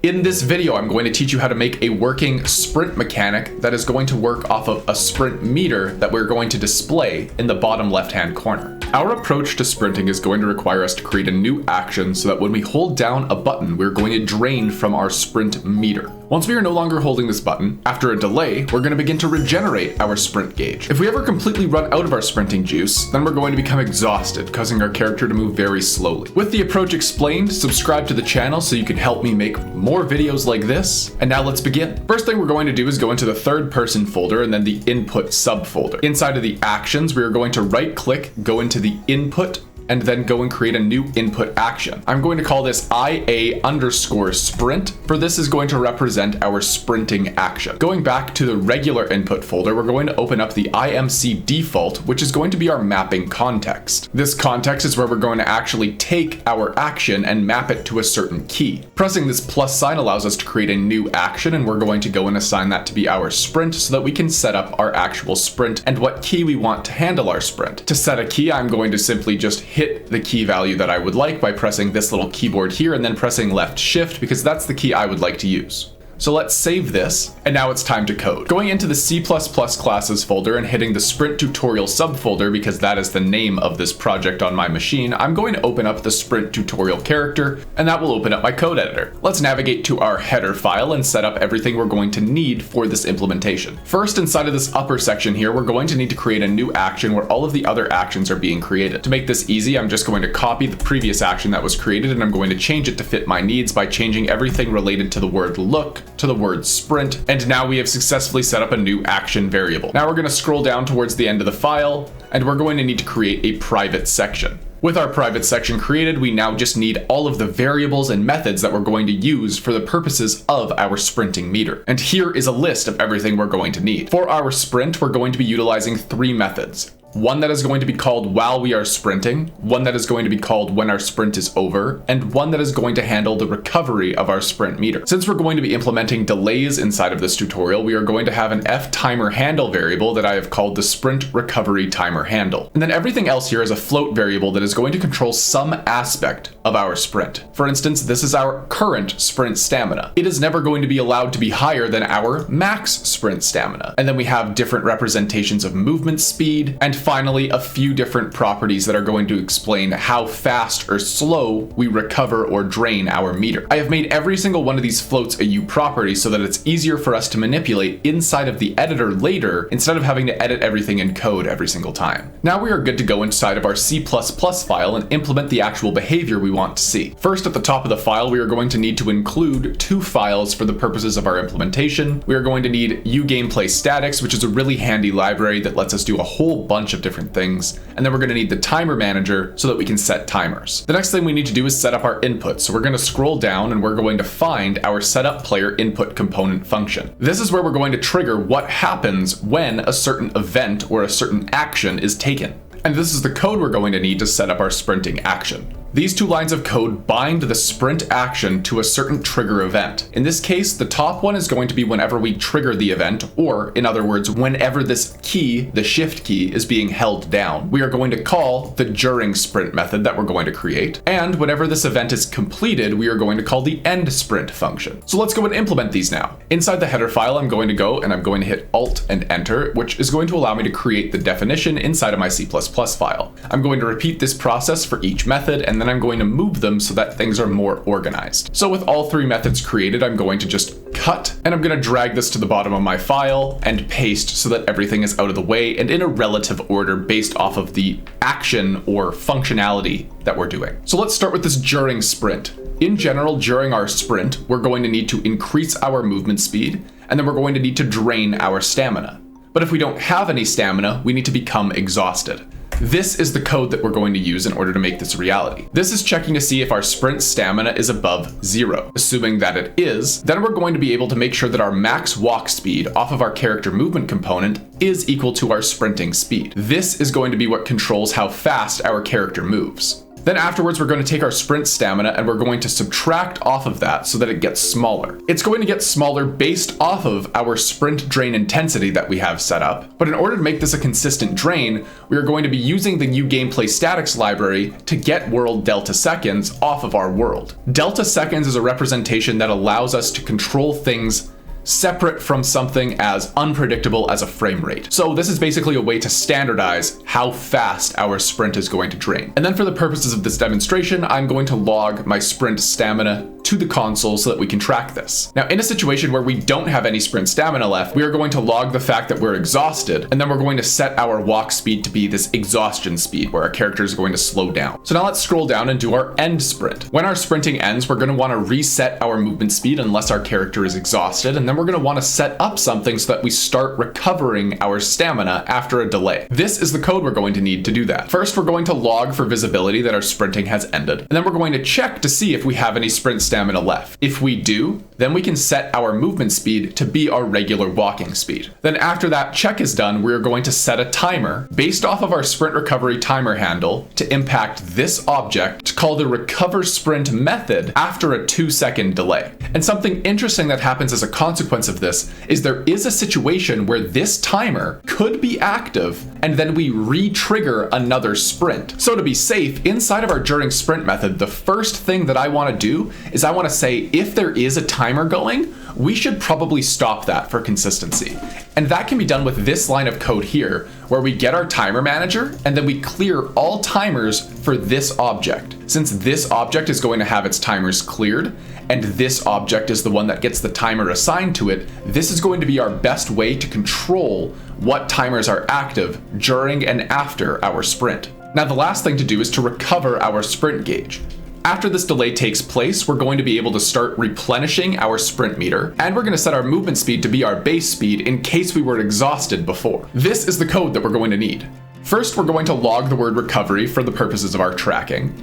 In this video, I'm going to teach you how to make a working sprint mechanic that is going to work off of a sprint meter that we're going to display in the bottom left-hand corner. Our approach to sprinting is going to require us to create a new action so that when we hold down a button, we're going to drain from our sprint meter. Once we are no longer holding this button, after a delay, we're going to begin to regenerate our sprint gauge. If we ever completely run out of our sprinting juice, then we're going to become exhausted, causing our character to move very slowly. With the approach explained, subscribe to the channel so you can help me make more videos like this. And now let's begin. First thing we're going to do is go into the third person folder and then the input subfolder. Inside of the actions, we are going to right click, go into the input, and then go and create a new input action. I'm going to call this IA_sprint, for this is going to represent our sprinting action. Going back to the regular input folder, we're going to open up the IMC default, which is going to be our mapping context. This context is where we're going to actually take our action and map it to a certain key. Pressing this plus sign allows us to create a new action, and we're going to go and assign that to be our sprint so that we can set up our actual sprint and what key we want to handle our sprint. To set a key, I'm going to simply just hit the key value that I would like by pressing this little keyboard here and then pressing left shift because that's the key I would like to use. So let's save this, and now it's time to code. Going into the C++ classes folder and hitting the sprint tutorial subfolder because that is the name of this project on my machine, I'm going to open up the sprint tutorial character, and that will open up my code editor. Let's navigate to our header file and set up everything we're going to need for this implementation. First, inside of this upper section here, we're going to need to create a new action where all of the other actions are being created. To make this easy, I'm just going to copy the previous action that was created and I'm going to change it to fit my needs by changing everything related to the word look to the word sprint, and now we have successfully set up a new action variable. Now we're going to scroll down towards the end of the file, and we're going to need to create a private section. With our private section created, we now just need all of the variables and methods that we're going to use for the purposes of our sprinting meter. And here is a list of everything we're going to need. For our sprint, we're going to be utilizing three methods. One that is going to be called while we are sprinting, one that is going to be called when our sprint is over, and one that is going to handle the recovery of our sprint meter. Since we're going to be implementing delays inside of this tutorial, we are going to have an ftimer handle variable that I have called the sprint recovery timer handle. And then everything else here is a float variable that is going to control some aspect of our sprint. For instance, this is our current sprint stamina. It is never going to be allowed to be higher than our max sprint stamina. And then we have different representations of movement speed, and finally a few different properties that are going to explain how fast or slow we recover or drain our meter. I have made every single one of these floats a U property so that it's easier for us to manipulate inside of the editor later instead of having to edit everything in code every single time. Now we are good to go inside of our C++ file and implement the actual behavior we want to see. First, at the top of the file, we are going to need to include two files for the purposes of our implementation. We are going to need uGameplayStatics, which is a really handy library that lets us do a whole bunch of different things, and then we're going to need the timer manager so that we can set timers. The next thing we need to do is set up our input, so we're going to scroll down and we're going to find our setup player input component function. This is where we're going to trigger what happens when a certain event or a certain action is taken. And this is the code we're going to need to set up our sprinting action. These two lines of code bind the sprint action to a certain trigger event. In this case, the top one is going to be whenever we trigger the event, or in other words, whenever this key, the shift key, is being held down. We are going to call the during sprint method that we're going to create, and whenever this event is completed, we are going to call the end sprint function. So let's go and implement these now. Inside the header file, I'm going to go and I'm going to hit Alt and Enter, which is going to allow me to create the definition inside of my C++ file. I'm going to repeat this process for each method, and then I'm going to move them so that things are more organized. So with all three methods created, I'm going to just cut, and I'm going to drag this to the bottom of my file and paste so that everything is out of the way and in a relative order based off of the action or functionality that we're doing. So let's start with this during sprint. In general, during our sprint, we're going to need to increase our movement speed, and then we're going to need to drain our stamina. But if we don't have any stamina, we need to become exhausted. This is the code that we're going to use in order to make this a reality. This is checking to see if our sprint stamina is above 0. Assuming that it is, then we're going to be able to make sure that our max walk speed off of our character movement component is equal to our sprinting speed. This is going to be what controls how fast our character moves. Then afterwards, we're going to take our sprint stamina and we're going to subtract off of that so that it gets smaller. It's going to get smaller based off of our sprint drain intensity that we have set up. But in order to make this a consistent drain, we are going to be using the new gameplay statics library to get world delta seconds off of our world. Delta seconds is a representation that allows us to control things separate from something as unpredictable as a frame rate. So this is basically a way to standardize how fast our sprint is going to drain. And then for the purposes of this demonstration, I'm going to log my sprint stamina to the console so that we can track this. Now, in a situation where we don't have any sprint stamina left, we are going to log the fact that we're exhausted, and then we're going to set our walk speed to be this exhaustion speed where our character is going to slow down. So now let's scroll down and do our end sprint. When our sprinting ends, we're going to want to reset our movement speed unless our character is exhausted, and then we're going to want to set up something so that we start recovering our stamina after a delay. This is the code we're going to need to do that. First, we're going to log for visibility that our sprinting has ended, and then we're going to check to see if we have any sprint stamina left. If we do, then we can set our movement speed to be our regular walking speed. Then after that check is done, we're going to set a timer based off of our sprint recovery timer handle to impact this object called the recover sprint method after a 2-second delay. And something interesting that happens as a consequence of this is there is a situation where this timer could be active and then we re-trigger another sprint. So to be safe, inside of our during sprint method, the first thing that I want to do is I want to say if there is a timer going, we should probably stop that for consistency. And that can be done with this line of code here, where we get our timer manager and then we clear all timers for this object. Since this object is going to have its timers cleared, and this object is the one that gets the timer assigned to it, this is going to be our best way to control what timers are active during and after our sprint. Now, the last thing to do is to recover our sprint gauge. After this delay takes place, we're going to be able to start replenishing our sprint meter, and we're going to set our movement speed to be our base speed in case we were exhausted before. This is the code that we're going to need. First, we're going to log the word recovery for the purposes of our tracking,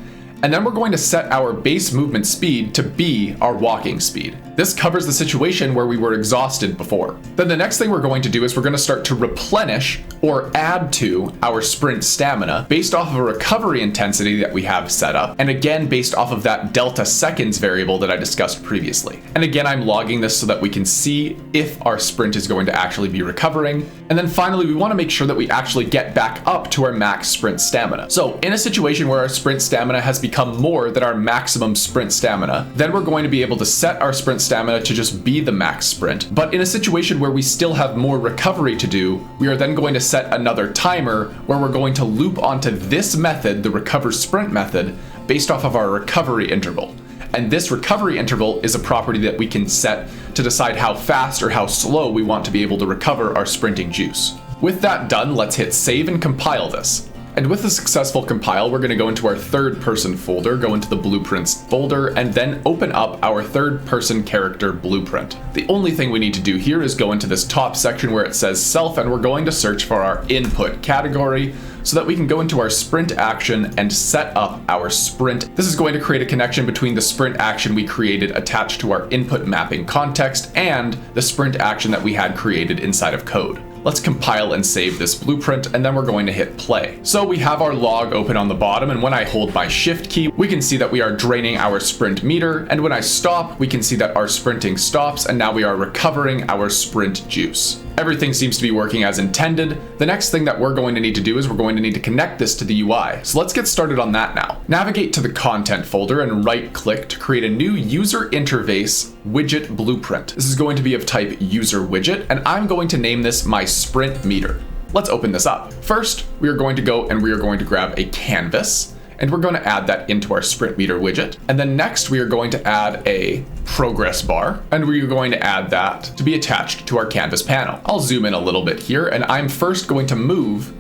and then we're going to set our base movement speed to be our walking speed. This covers the situation where we were exhausted before. Then the next thing we're going to do is we're going to start to replenish or add to our sprint stamina based off of a recovery intensity that we have set up, and again based off of that delta seconds variable that I discussed previously. And again, I'm logging this so that we can see if our sprint is going to actually be recovering. And then finally, we want to make sure that we actually get back up to our max sprint stamina. So in a situation where our sprint stamina has become more than our maximum sprint stamina, then we're going to be able to set our sprint stamina to just be the max sprint. But in a situation where we still have more recovery to do, we are then going to set another timer where we're going to loop onto this method, the recover sprint method, based off of our recovery interval. And this recovery interval is a property that we can set to decide how fast or how slow we want to be able to recover our sprinting juice. With that done, let's hit save and compile this. And with a successful compile, we're going to go into our third person folder, go into the blueprints folder, and then open up our third person character blueprint. The only thing we need to do here is go into this top section where it says self, and we're going to search for our input category so that we can go into our sprint action and set up our sprint. This is going to create a connection between the sprint action we created attached to our input mapping context and the sprint action that we had created inside of code. Let's compile and save this blueprint, and then we're going to hit play. So we have our log open on the bottom, and when I hold my shift key, we can see that we are draining our sprint meter, and when I stop, we can see that our sprinting stops, and now we are recovering our sprint juice. Everything seems to be working as intended. The next thing that we're going to need to do is we're going to need to connect this to the UI. So let's get started on that now. Navigate to the content folder and right click to create a new user interface widget blueprint. This is going to be of type user widget, and I'm going to name this my sprint meter. Let's open this up. First, we are going to go and we are going to grab a canvas, and we're going to add that into our sprint meter widget. And then next we are going to add a progress bar, and we are going to add that to be attached to our canvas panel. I'll zoom in a little bit here, and I'm first going to move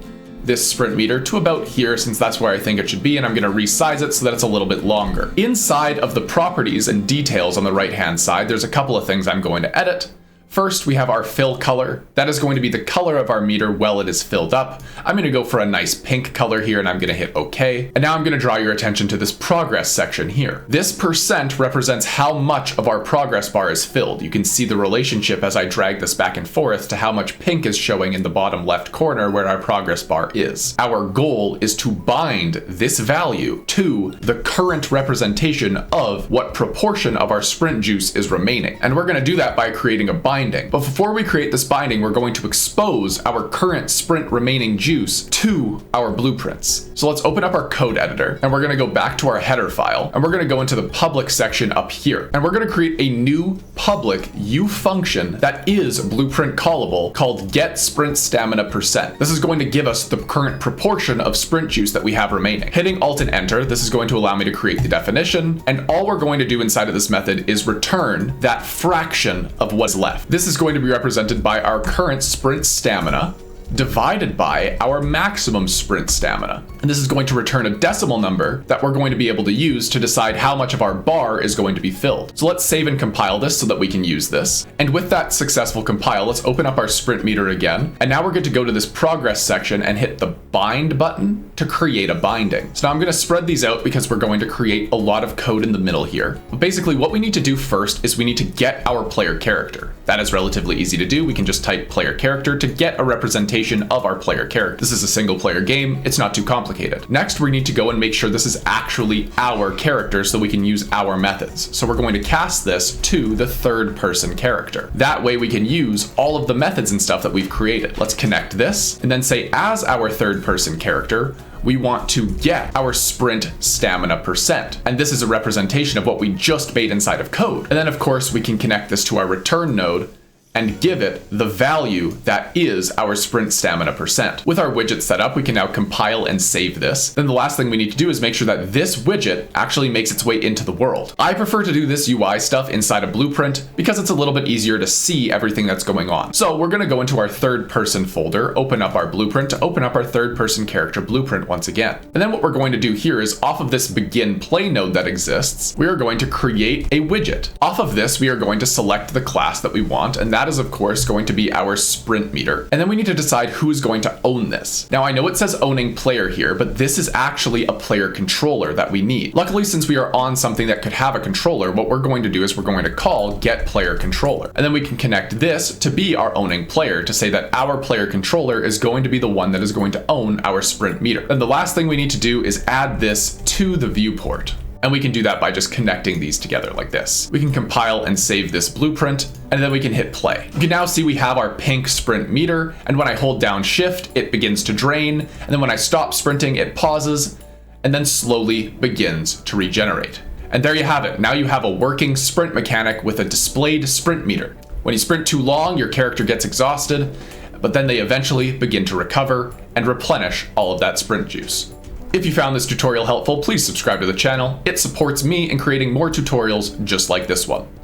this sprint meter to about here, since that's where I think it should be, and I'm going to resize it so that it's a little bit longer. Inside of the properties and details on the right hand side, there's a couple of things I'm going to edit. First, we have our fill color. That is going to be the color of our meter while it is filled up. I'm going to go for a nice pink color here, and I'm going to hit OK. And now I'm going to draw your attention to this progress section here. This percent represents how much of our progress bar is filled. You can see the relationship as I drag this back and forth to how much pink is showing in the bottom left corner where our progress bar is. Our goal is to bind this value to the current representation of what proportion of our sprint juice is remaining. And we're going to do that by creating a binding. But before we create this binding, we're going to expose our current sprint remaining juice to our blueprints. So let's open up our code editor, and we're going to go back to our header file, and we're going to go into the public section up here. And we're going to create a new public U function that is blueprint callable called getSprintStaminaPercent. This is going to give us the current proportion of sprint juice that we have remaining. Hitting Alt and Enter, this is going to allow me to create the definition, and all we're going to do inside of this method is return that fraction of what's left. This is going to be represented by our current sprint stamina divided by our maximum sprint stamina. And this is going to return a decimal number that we're going to be able to use to decide how much of our bar is going to be filled. So let's save and compile this so that we can use this. And with that successful compile, let's open up our sprint meter again. And now we're good to go to this progress section and hit the bind button to create a binding. So now I'm going to spread these out because we're going to create a lot of code in the middle here. But basically what we need to do first is we need to get our player character. That is relatively easy to do. We can just type player character to get a representation of our player character. This is a single player game. It's not too complicated. Next, we need to go and make sure this is actually our character so we can use our methods. So we're going to cast this to the third person character. That way we can use all of the methods and stuff that we've created. Let's connect this and then say as our third person character, we want to get our sprint stamina percent. And this is a representation of what we just made inside of code. And then of course we can connect this to our return node and give it the value that is our sprint stamina percent. With our widget set up, we can now compile and save this. Then the last thing we need to do is make sure that this widget actually makes its way into the world. I prefer to do this UI stuff inside a blueprint because it's a little bit easier to see everything that's going on. So we're gonna go into our third person folder, open up our blueprint to open up our third person character blueprint once again. And then what we're going to do here is off of this begin play node that exists, we are going to create a widget. Off of this, we are going to select the class that we want, and that is of course going to be our sprint meter. And then we need to decide who's going to own this. Now I know it says owning player here, but this is actually a player controller that we need. Luckily, since we are on something that could have a controller, what we're going to do is we're going to call getPlayerController. And then we can connect this to be our owning player to say that our player controller is going to be the one that is going to own our sprint meter. And the last thing we need to do is add this to the viewport. And we can do that by just connecting these together like this. We can compile and save this blueprint, and then we can hit play. You can now see we have our pink sprint meter, and when I hold down shift, it begins to drain, and then when I stop sprinting, it pauses, and then slowly begins to regenerate. And there you have it. Now you have a working sprint mechanic with a displayed sprint meter. When you sprint too long, your character gets exhausted, but then they eventually begin to recover and replenish all of that sprint juice. If you found this tutorial helpful, please subscribe to the channel. It supports me in creating more tutorials just like this one.